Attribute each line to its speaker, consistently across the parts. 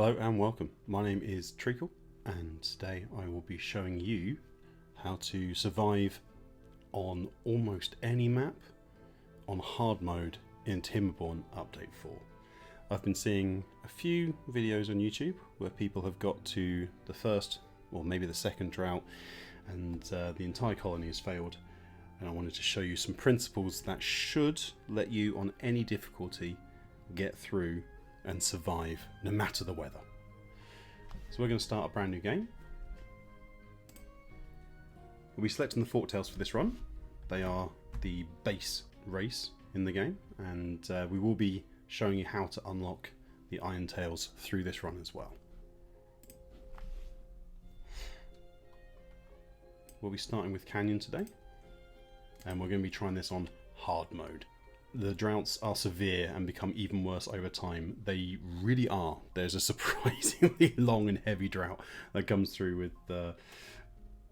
Speaker 1: Hello and welcome. My name is Treacle and today I will be showing you how to survive on almost any map on hard mode in Timberborn Update 4. I've been seeing a few videos on YouTube where people have got to the first or maybe the second drought and the entire colony has failed, and I wanted to show you some principles that should let you on any difficulty get through and survive no matter the weather. So we're going to start a brand new game. We'll be selecting the forktails for this run. They are the base race in the game, and we will be showing you how to unlock the iron tails through this run as well. We'll be starting with Canyon today, and we're going to be trying this on hard mode. The droughts are severe and become even worse over time. They really are. There's a surprisingly long and heavy drought that comes through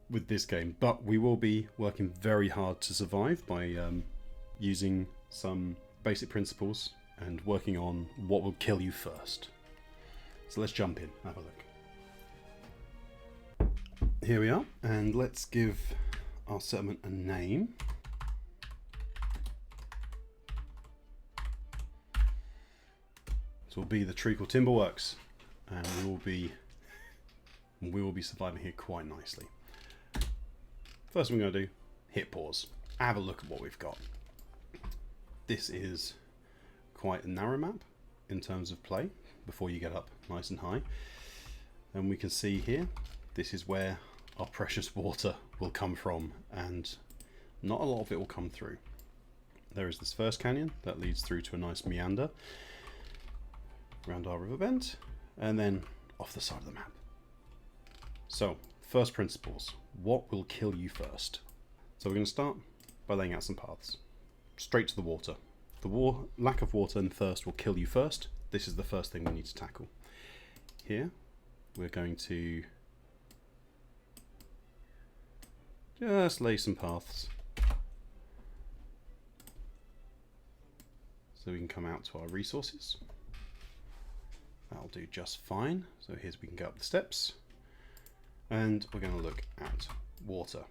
Speaker 1: with this game, but we will be working very hard to survive by using some basic principles and working on what will kill you first. So let's jump in, have a look. Here we are, and let's give our settlement a name. Will be the Treacle Timberworks, and we will be surviving here quite nicely. First thing we're going to do, hit pause, have a look at what we've got. This is quite a narrow map in terms of play before you get up nice and high, and we can see here this is where our precious water will come from, and not a lot of it will come through. There is this first canyon that leads through to a nice meander around our river bend, and then off the side of the map. So, first principles. What will kill you first? So we're going to start by laying out some paths. Straight to the water. The lack of water and thirst will kill you first. This is the first thing we need to tackle. Here, we're going to just lay some paths so we can come out to our resources. That'll do just fine. So here's we can go up the steps, and we're going to look at water.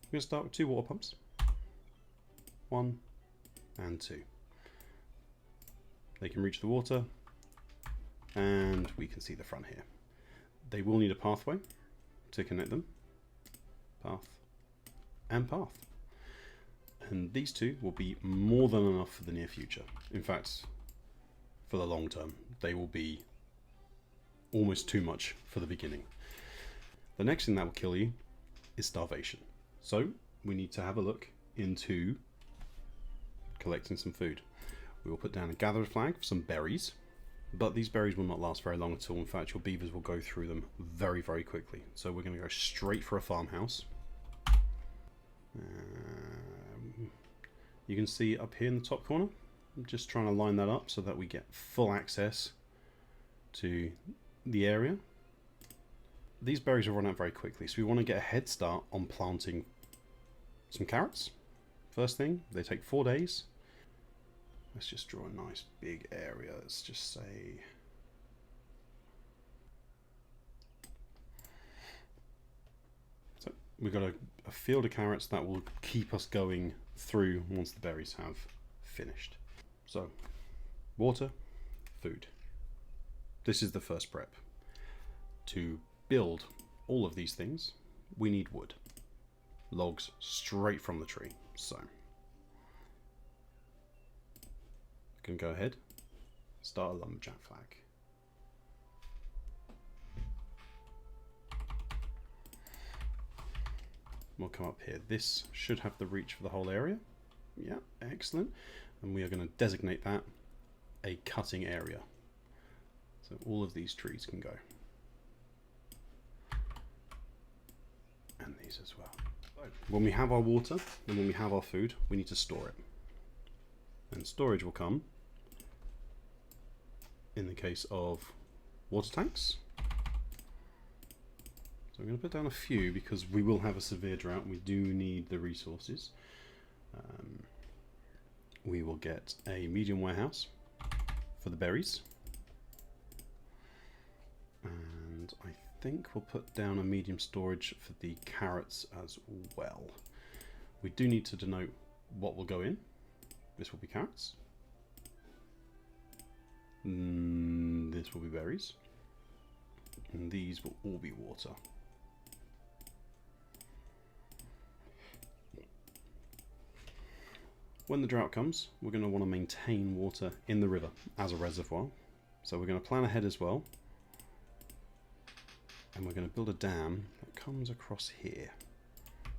Speaker 1: We're going to start with 2 water pumps, 1 and 2. They can reach the water, and we can see the front here. They will need a pathway to connect them. Path and path. And these two will be more than enough for the near future. In fact, for the long term, they will be almost too much for the beginning. The next thing that will kill you is starvation. So we need to have a look into collecting some food. We will put down a gathered flag for some berries, but these berries will not last very long at all. In fact, your beavers will go through them very, very quickly. So we're going to go straight for a farmhouse. You can see up here in the top corner, I'm just trying to line that up so that we get full access to the area. These berries will run out very quickly, so we want to get a head start on planting some carrots. First thing, they take 4 days. Let's just draw a nice big area. Let's just say we've got a field of carrots that will keep us going through once the berries have finished. So, water, food. This is the first prep. To build all of these things, we need wood. Logs straight from the tree. So, we can go ahead, start a lumberjack flag. We'll come up here. This should have the reach for the whole area. Yeah, excellent. And we are going to designate that a cutting area. So all of these trees can go. And these as well. When we have our water and when we have our food, we need to store it. And storage will come in the case of water tanks. So I'm going to put down a few because we will have a severe drought and we do need the resources. We will get a medium warehouse for the berries. And I think we'll put down a medium storage for the carrots as well. We do need to denote what will go in. This will be carrots. This will be berries. And these will all be water. When the drought comes, we're going to want to maintain water in the river as a reservoir. So we're going to plan ahead as well. And we're going to build a dam that comes across here,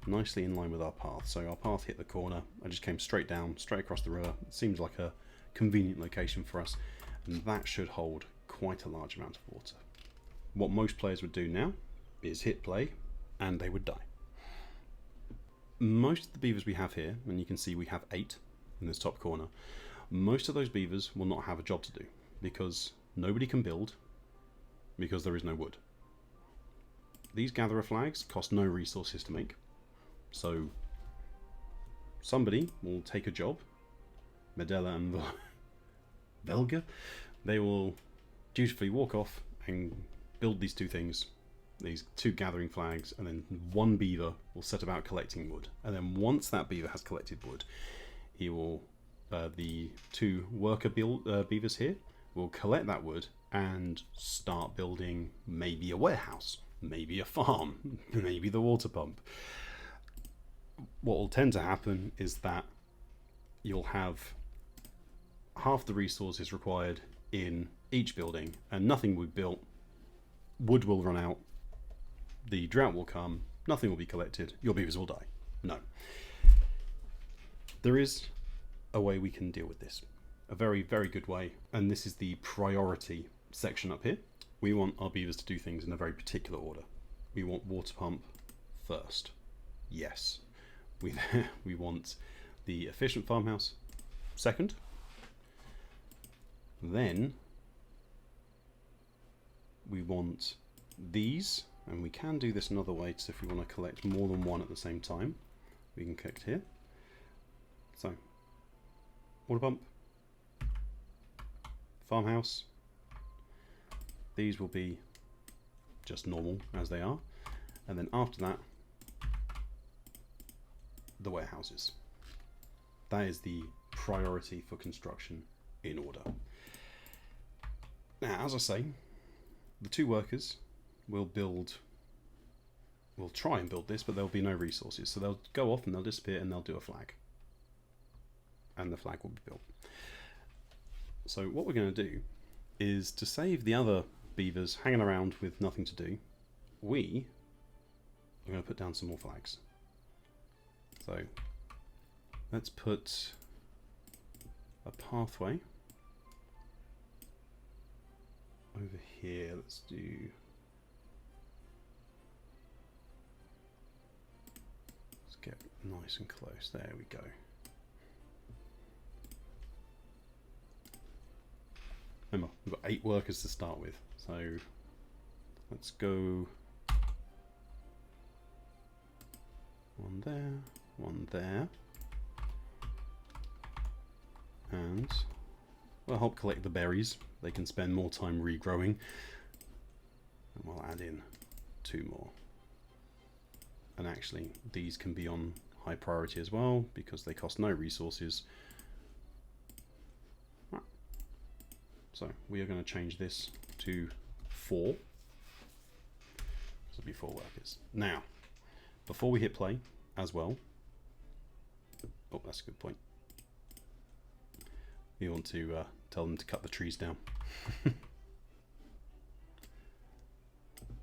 Speaker 1: nicely in line with our path. So our path hit the corner. I just came straight down, straight across the river. It seems like a convenient location for us. And that should hold quite a large amount of water. What most players would do now is hit play and they would die. Most of the beavers we have here, and you can see we have 8 in this top corner, most of those beavers will not have a job to do because nobody can build because there is no wood. These gatherer flags cost no resources to make, so somebody will take a job, Medela and Velga, they will dutifully walk off and build these 2 things, these 2 gathering flags, and then 1 beaver will set about collecting wood. And then once that beaver has collected wood, he will, the 2 worker beavers here will collect that wood and start building maybe a warehouse, maybe a farm, maybe the water pump. What will tend to happen is that you'll have half the resources required in each building and nothing will be built. Wood will run out, the drought will come, nothing will be collected, your beavers will die. No. There is a way we can deal with this. A very, very good way. And this is the priority section up here. We want our beavers to do things in a very particular order. We want water pump first. Yes. We want the efficient farmhouse second. Then we want these, and we can do this another way, so if we want to collect more than 1 at the same time, we can collect here. So, water pump, farmhouse, these will be just normal as they are, and then after that, the warehouses. That is the priority for construction in order. Now, as I say, the 2 workers will try and build this, but there'll be no resources. So they'll go off and they'll disappear and they'll do a flag. And the flag will be built. So what we're going to do is, to save the other beavers hanging around with nothing to do, we are going to put down some more flags. So let's put a pathway over here. Let's do get nice and close. There we go. Remember, we've got 8 workers to start with, so let's go 1 there, 1 there, and we'll help collect the berries. They can spend more time regrowing, and we'll add in 2 more. And actually, these can be on high priority as well because they cost no resources. So we are going to change this to 4. This will be 4 workers. Now, before we hit play as well, oh, that's a good point. We want to tell them to cut the trees down.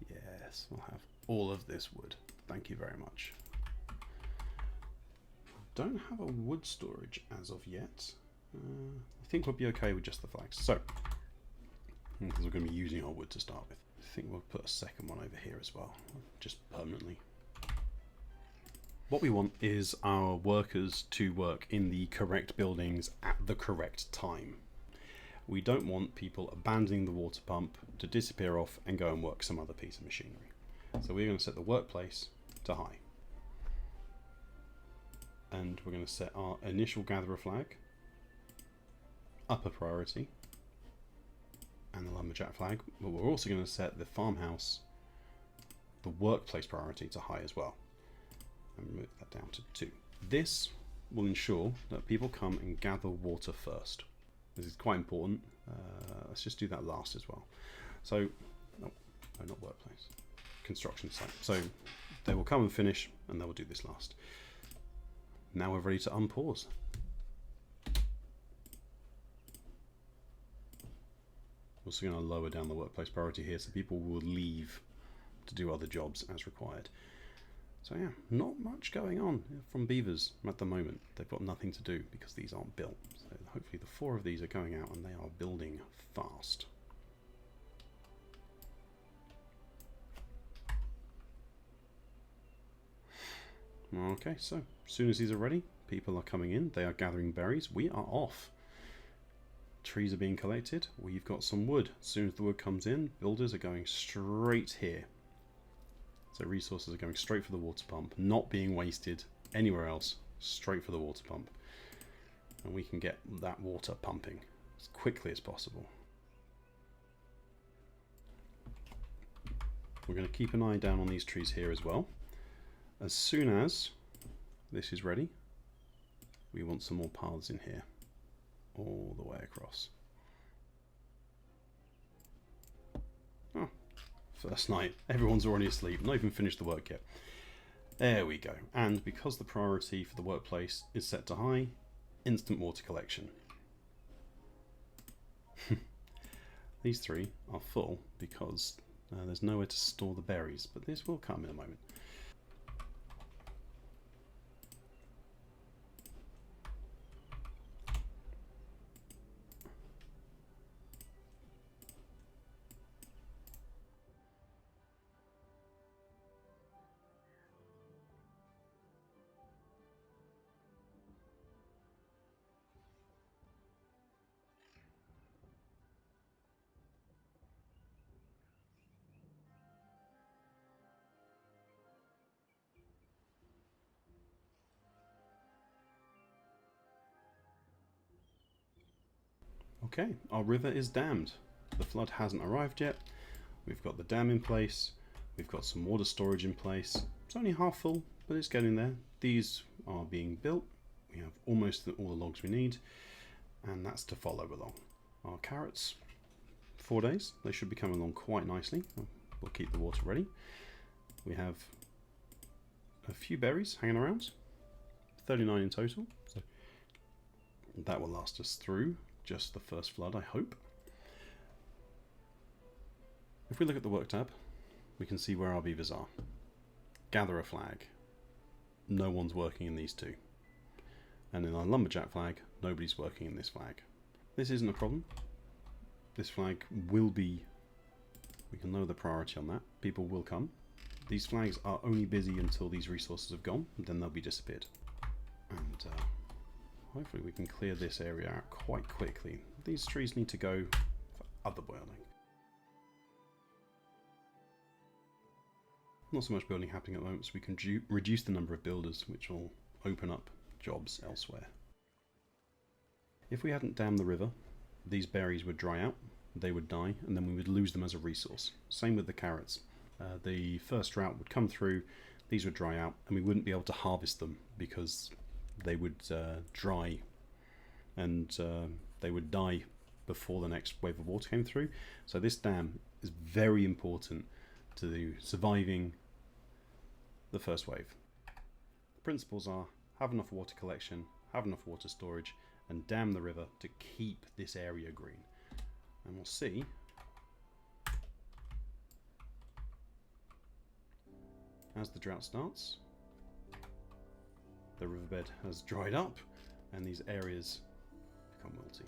Speaker 1: Yes, we'll have all of this wood. Thank you very much. Don't have a wood storage as of yet. I think we'll be okay with just the flags. So, because we're going to be using our wood to start with, I think we'll put a second one over here as well, just permanently. What we want is our workers to work in the correct buildings at the correct time. We don't want people abandoning the water pump to disappear off and go and work some other piece of machinery. So we're going to set the workplace to high. And we're going to set our initial gatherer flag upper priority. and the lumberjack flag, but we're also going to set the farmhouse, the workplace priority to high as well, and move that down to 2. This will ensure that people come and gather water first. This is quite important. Let's just do that last as well. So, no, not workplace, construction site. So they will come and finish, and they will do this last. Now we're ready to unpause. Also going to lower down the workplace priority here, so people will leave to do other jobs as required. So yeah, not much going on from beavers at the moment. They've got nothing to do because these aren't built. So hopefully the 4 of these are going out and they are building fast. Okay, so as soon as these are ready, people are coming in, they are gathering berries, we are off. Trees are being collected, we've got some wood. As soon as the wood comes in, builders are going straight here. So resources are going straight for the water pump, not being wasted anywhere else, straight for the water pump. And we can get that water pumping as quickly as possible. We're going to keep an eye down on these trees here as well. As soon as this is ready, we want some more paths in here, all the way across. Oh, first night, everyone's already asleep, not even finished the work yet. There we go. And because the priority for the workplace is set to high, instant water collection. These 3 are full because there's nowhere to store the berries, but this will come in a moment. Okay, our river is dammed. The flood hasn't arrived yet. We've got the dam in place. We've got some water storage in place. It's only half full, but it's getting there. These are being built. We have almost all the logs we need, and that's to follow along. Our carrots, 4 days. They should be coming along quite nicely. We'll keep the water ready. We have a few berries hanging around, 39 in total. So that will last us through just the first flood, I hope. If we look at the work tab, we can see where our beavers are. Gather a flag. No one's working in these 2. And in our lumberjack flag, nobody's working in this flag. This isn't a problem. This flag will be, we can lower the priority on that. People will come. These flags are only busy until these resources have gone, and then they'll be disappeared. And hopefully we can clear this area out quite quickly. These trees need to go for other building. Not so much building happening at the moment, so we can reduce the number of builders, which will open up jobs elsewhere. If we hadn't dammed the river, these berries would dry out, they would die, and then we would lose them as a resource. Same with the carrots. The first drought would come through, these would dry out, and we wouldn't be able to harvest them because they would dry and they would die before the next wave of water came through. So this dam is very important to surviving the first wave. The principles are have enough water collection, have enough water storage, and dam the river to keep this area green. And we'll see as the drought starts, the riverbed has dried up and these areas become wilty.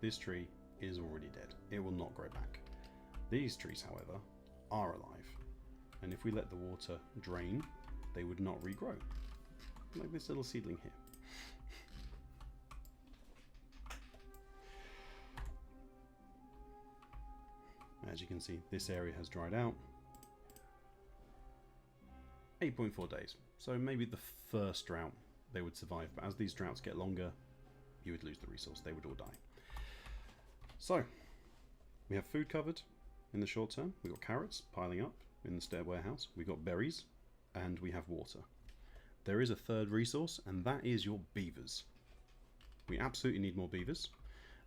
Speaker 1: This tree is already dead. It will not grow back. These trees, however, are alive. And if we let the water drain, they would not regrow. Like this little seedling here. As you can see, this area has dried out. 8.4 days. So maybe the first drought they would survive, but as these droughts get longer, you would lose the resource. They would all die. So, We have food covered in the short term. We've got carrots piling up in the stair warehouse. We've got berries, and we have water. There is a third resource, and that is your beavers. We absolutely need more beavers.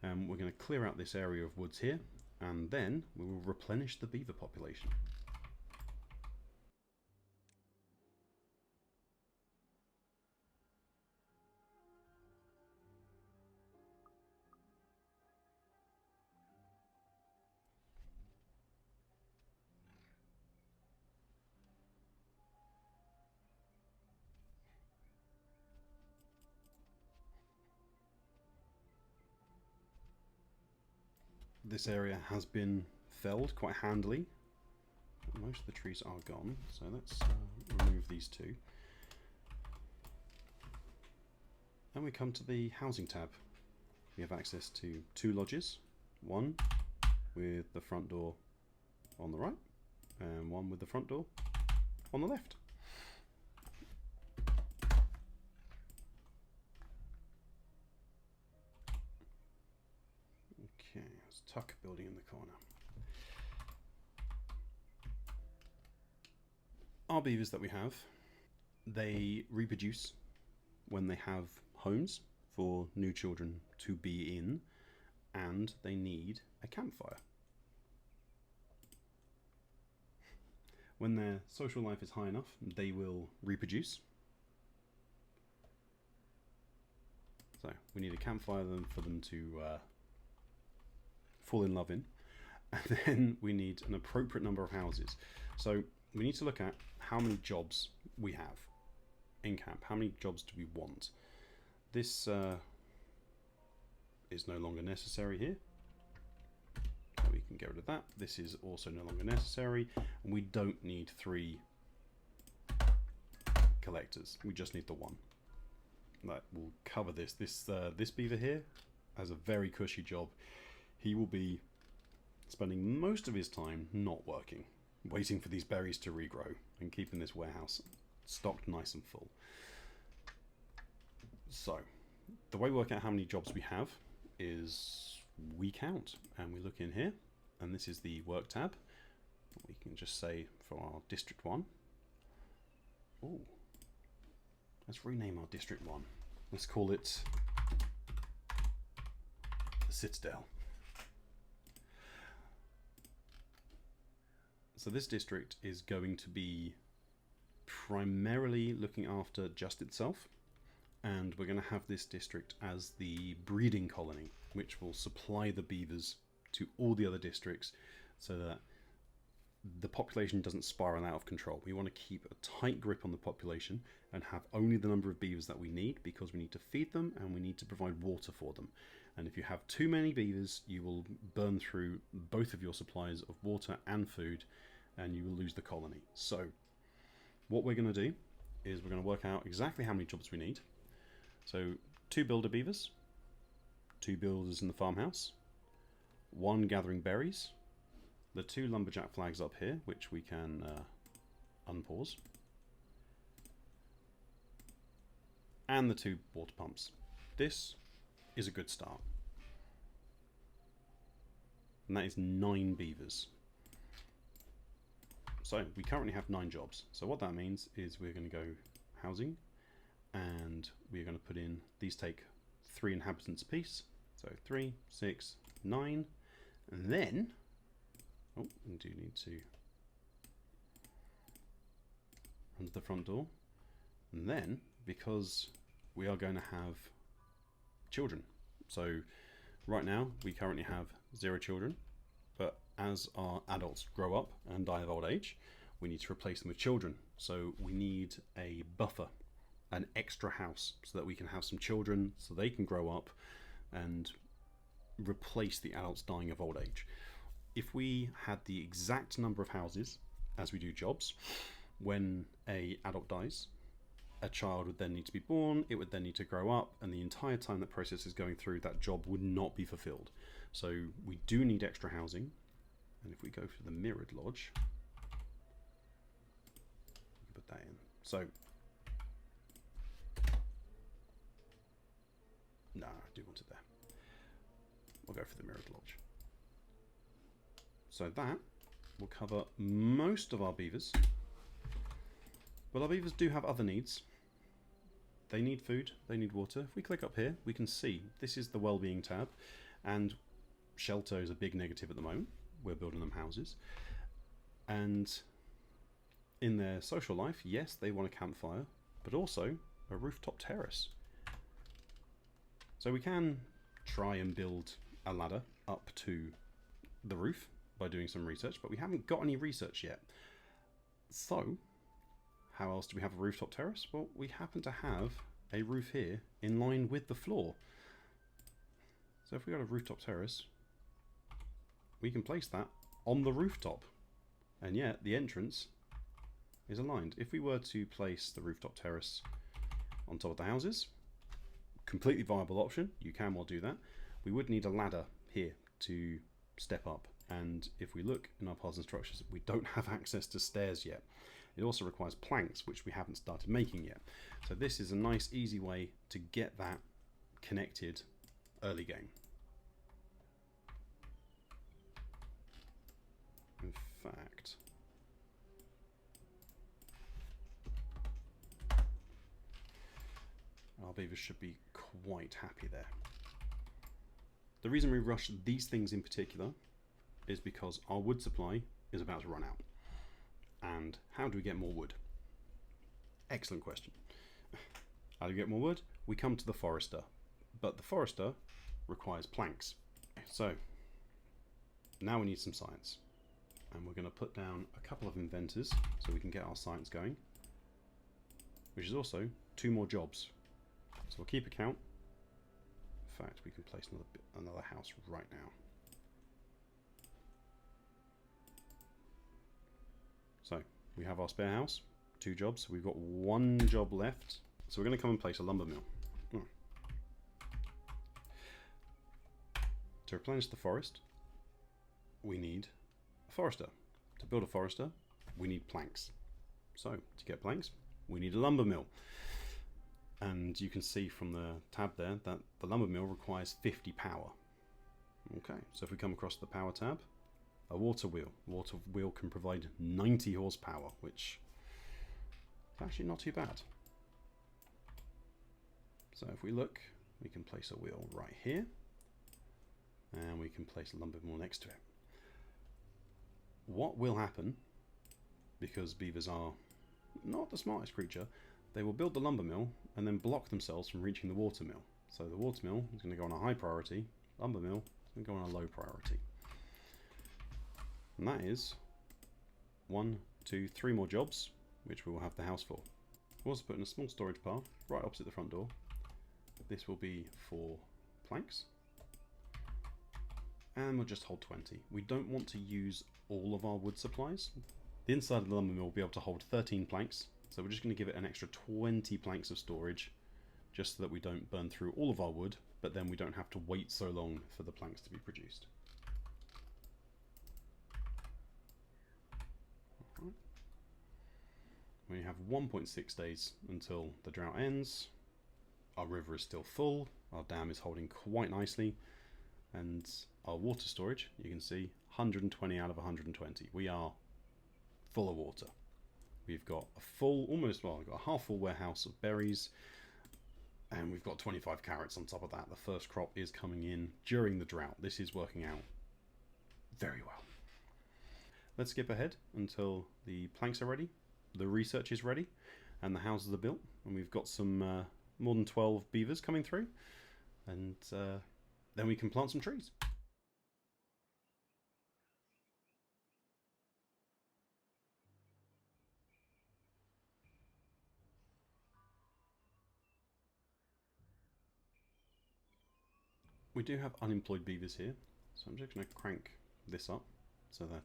Speaker 1: We're going to clear out this area of woods here, and then we will replenish the beaver population. This area has been felled quite handily. Most of the trees are gone, so let's remove these two. Then we come to the housing tab. We have access to 2 lodges, one with the front door on the right, and one with the front door on the left. Okay, there's a tuck building in the corner. Our beavers that we have, they reproduce when they have homes for new children to be in, and they need a campfire. When their social life is high enough, they will reproduce. So we need a campfire for them to fall in love in, and then we need an appropriate number of houses. So we need to look at how many jobs we have in camp. How many jobs do we want? This is no longer necessary here. So we can get rid of that. This is also no longer necessary. And we don't need 3 collectors. We just need the 1. That will cover this. This beaver here has a very cushy job. He will be spending most of his time not working, waiting for these berries to regrow and keeping this warehouse stocked nice and full. So the way we work out how many jobs we have is we count, and we look in here, and this is the work tab. We can just say for our district 1. Oh, let's rename our district 1. Let's call it the Citadel. So this district is going to be primarily looking after just itself, and we're going to have this district as the breeding colony, which will supply the beavers to all the other districts so that the population doesn't spiral out of control. We want to keep a tight grip on the population and have only the number of beavers that we need, because we need to feed them and we need to provide water for them. And if you have too many beavers, you will burn through both of your supplies of water and food, and you will lose the colony. So what we're going to do is we're going to work out exactly how many jobs we need. So 2 builder beavers, 2 builders in the farmhouse, 1 gathering berries, the 2 lumberjack flags up here, which we can unpause, and the 2 water pumps. This is a good start. And that is 9 beavers. So we currently have 9 jobs. So what that means is we're going to go housing, and we're going to put in, these take 3 inhabitants apiece. So 3, 6, 9, and then, oh, we do need to run to the front door. And then, because we are going to have children. So right now we currently have 0 children, but as our adults grow up and die of old age, we need to replace them with children. So we need a buffer, an extra house, so that we can have some children so they can grow up and replace the adults dying of old age. If we had the exact number of houses as we do jobs, when a adult dies, a child would then need to be born, it would then need to grow up, and the entire time that process is going through, that job would not be fulfilled. So we do need extra housing, and if we go for the mirrored lodge, we can put that in. So, no, I do want it there. We'll go for the mirrored lodge. So that will cover most of our beavers. But our beavers do have other needs. They need food, they need water. If we click up here, we can see this is the well-being tab, and shelter is a big negative at the moment. We're building them houses. And in their social life, yes, they want a campfire, but also a rooftop terrace. So we can try and build a ladder up to the roof by doing some research, but we haven't got any research yet. So how else do we have a rooftop terrace? Well, we happen to have a roof here in line with the floor. So if we got a rooftop terrace, we can place that on the rooftop, and yet the entrance is aligned. If we were to place the rooftop terrace on top of the houses, completely viable option, you can well do that. We would need a ladder here to step up, and if we look in our piles and structures, we don't have access to stairs yet. It also requires planks, which we haven't started making yet. So this is a nice easy way to get that connected early game. In fact, our beavers should be quite happy there. The reason we rush these things in particular is because our wood supply is about to run out. And how do we get more wood? Excellent question. How do we get more wood? We come to the forester, but the forester requires planks. So now we need some science, and we're going to put down a couple of inventors so we can get our science going, which is also 2 more jobs. So we'll keep a count. In fact, we can place another house right now. So we have our spare house, 2 jobs. So we've got 1 job left. So we're going to come and place a lumber mill. To replenish the forest, we need a forester. To build a forester, we need planks. So to get planks, we need a lumber mill. And you can see from the tab there that the lumber mill requires 50 power. Okay, so if we come across the power tab, a water wheel. Water wheel can provide 90 horsepower, which is actually not too bad. So if we look, we can place a wheel right here, and we can place a lumber mill next to it. What will happen, because beavers are not the smartest creature, they will build the lumber mill and then block themselves from reaching the water mill. So the water mill is going to go on a high priority, lumber mill is going to go on a low priority. And that is 1, 2, 3 more jobs, which we will have the house for. We'll also put in a small storage pile right opposite the front door. This will be for planks. And we'll just hold 20. We don't want to use all of our wood supplies. The inside of the lumber mill will be able to hold 13 planks. So we're just going to give it an extra 20 planks of storage, just so that we don't burn through all of our wood, but then we don't have to wait so long for the planks to be produced. Right. We have 1.6 days until the drought ends. Our river is still full, our dam is holding quite nicely, and our water storage, you can see 120 out of 120. We are full of water. We've got a full, we've got a half full warehouse of berries, and we've got 25 carrots on top of that. The first crop is coming in during the drought. This is working out very well. Let's skip ahead until the planks are ready, the research is ready, and the houses are built, and we've got some more than 12 beavers coming through, and then we can plant some trees. We do have unemployed beavers here, so I'm just going to crank this up so that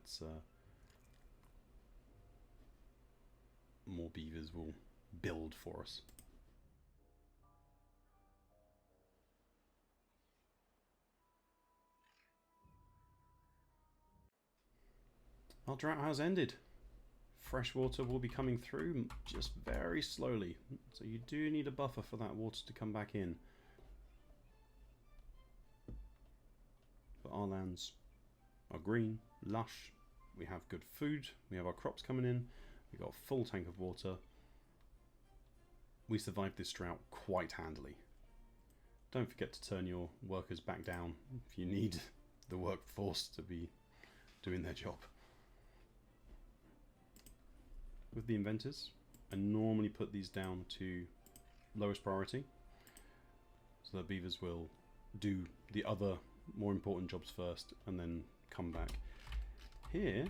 Speaker 1: more beavers will build for us. Our drought has ended. Fresh water will be coming through, just very slowly, so you do need a buffer for that water to come back in. But our lands are green, lush, we have good food, we have our crops coming in, we've got a full tank of water. We survived this drought quite handily. Don't forget to turn your workers back down if you need the workforce to be doing their job. With the inventors, I normally put these down to lowest priority, so the beavers will do the other more important jobs first and then come back. Here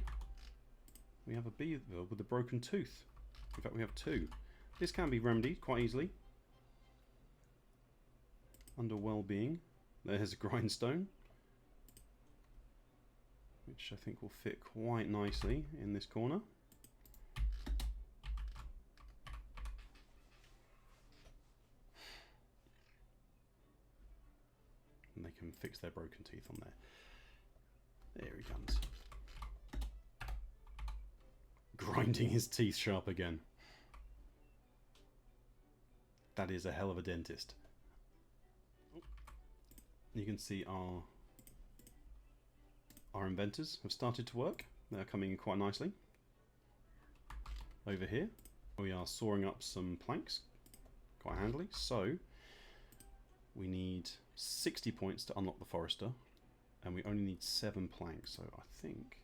Speaker 1: we have a beaver with a broken tooth. In fact, we have two. This can be remedied quite easily. Under well-being, there's a grindstone, which I think will fit quite nicely in this corner. And they can fix their broken teeth on there. There he comes. Grinding his teeth sharp again. That is a hell of a dentist. You can see our inventors have started to work. They're coming in quite nicely. Over here, we are sawing up some planks quite handily. So we need 60 points to unlock the forester, and we only need 7 planks. So I think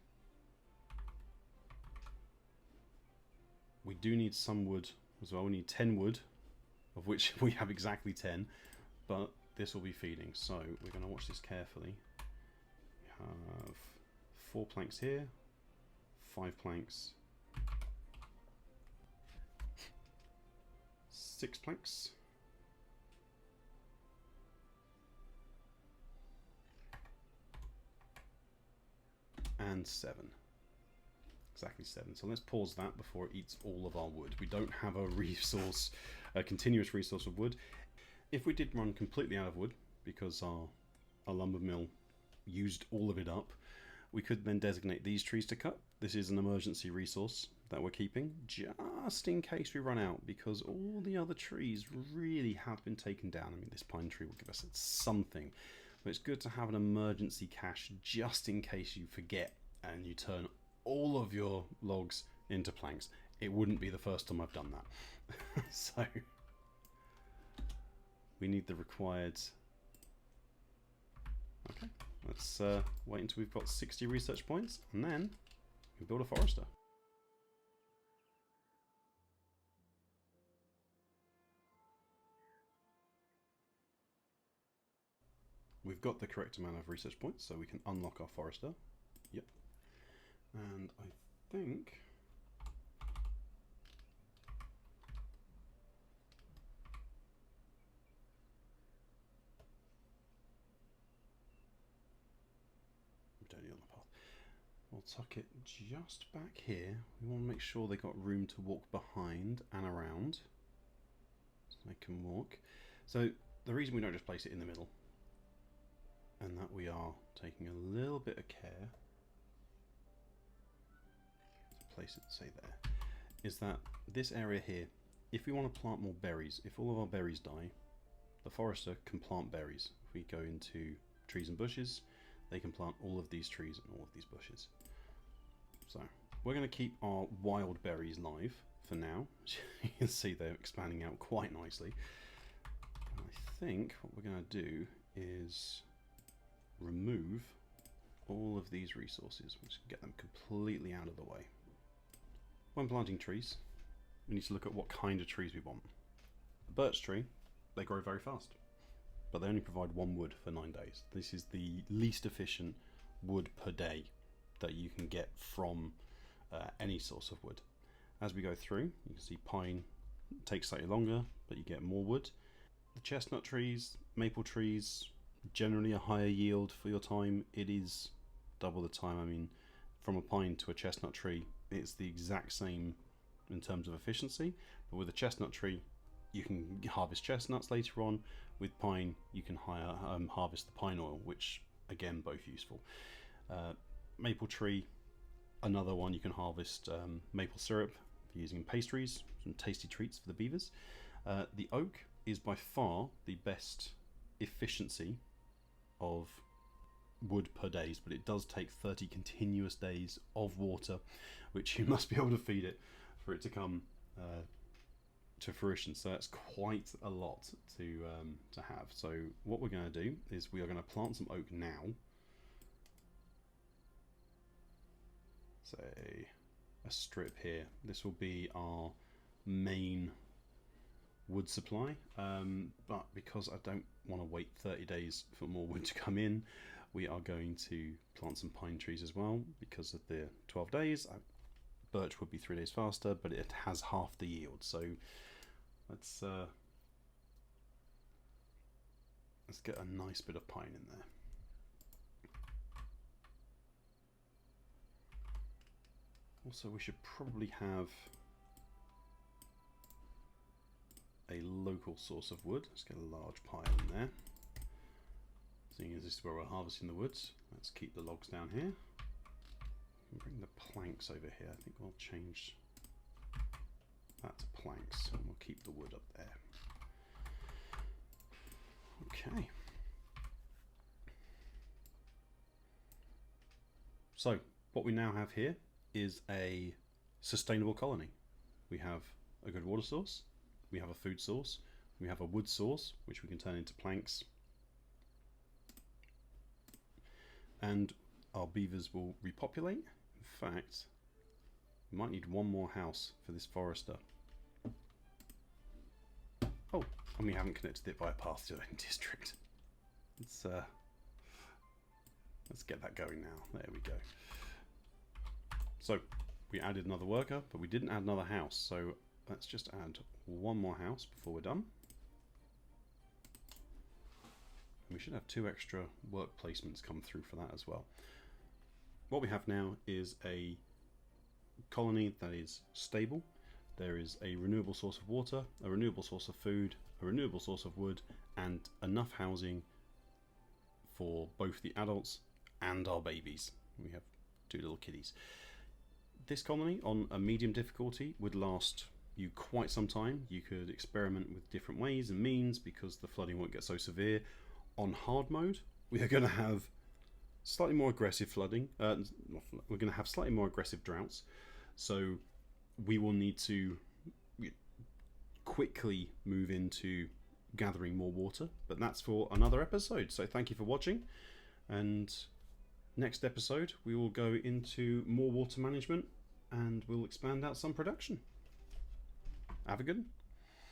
Speaker 1: we do need some wood as well. We need 10 wood, of which we have exactly 10, but this will be feeding. So we're going to watch this carefully. We have 4 planks here, 5 planks, 6 planks, and 7. Exactly 7. So let's pause that before it eats all of our wood. We don't have a resource, a continuous resource of wood. If we did run completely out of wood because our lumber mill used all of it up, we could then designate these trees to cut. This is an emergency resource that we're keeping just in case we run out, because all the other trees really have been taken down. I mean, this pine tree will give us something, but it's good to have an emergency cache just in case you forget and you turn all of your logs into planks. It wouldn't be the first time I've done that. So we need the required... Okay, let's wait until we've got 60 research points, and then we build a forester. We've got the correct amount of research points, so we can unlock our forester. Yep. And I think... Don't need on the path. We'll tuck it just back here. We want to make sure they got room to walk behind and around, so they can walk. So the reason we don't just place it in the middle, and that we are taking a little bit of care to place it, say there, is that this area here, if we want to plant more berries, if all of our berries die, the forester can plant berries. If we go into trees and bushes, they can plant all of these trees and all of these bushes. So we're going to keep our wild berries live for now. You can see they're expanding out quite nicely. And I think what we're going to do is remove all of these resources. We'll just get them completely out of the way. When planting trees, we need to look at what kind of trees we want. A birch tree, they grow very fast, but they only provide 1 wood for 9 days. This is the least efficient wood per day that you can get from any source of wood. As we go through, you can see pine takes slightly longer, but you get more wood. The chestnut trees, maple trees, generally a higher yield for your time. It is double the time. I mean, from a pine to a chestnut tree, it's the exact same in terms of efficiency, but with a chestnut tree, you can harvest chestnuts later on. With pine, you can harvest the pine oil, which again, both useful. Maple tree, another one, you can harvest maple syrup for using in pastries, some tasty treats for the beavers. The oak is by far the best efficiency of wood per days, but it does take 30 continuous days of water, which you must be able to feed it for it to come to fruition. So that's quite a lot to have. So what we're going to do is we are going to plant some oak now. Say a strip here. This will be our main wood supply, but because I don't want to wait 30 days for more wood to come in, we are going to plant some pine trees as well. Because of the 12 days, birch would be 3 days faster, but it has half the yield. So let's get a nice bit of pine in there. Also, we should probably have a local source of wood. Let's get a large pile in there. Seeing as this is where we're harvesting the woods, let's keep the logs down here. Bring the planks over here. I think we'll change that to planks, and we'll keep the wood up there. Okay. So, what we now have here is a sustainable colony. We have a good water source, we have a food source, we have a wood source, which we can turn into planks, and our beavers will repopulate. In fact, we might need one more house for this forester. Oh, and we haven't connected it by a path to the district. Let's get that going now. There we go. So we added another worker, but we didn't add another house. So let's just add one more house before we're done. And we should have 2 extra work placements come through for that as well. What we have now is a colony that is stable. There is a renewable source of water, a renewable source of food, a renewable source of wood, and enough housing for both the adults and our babies. We have 2 little kiddies. This colony on a medium difficulty would last you quite some time. You could experiment with different ways and means because the flooding won't get so severe. On hard mode, we are going to have slightly more aggressive flooding. We're going to have slightly more aggressive droughts. So we will need to quickly move into gathering more water. But that's for another episode. So thank you for watching. And next episode, we will go into more water management and we'll expand out some production. Have a good one.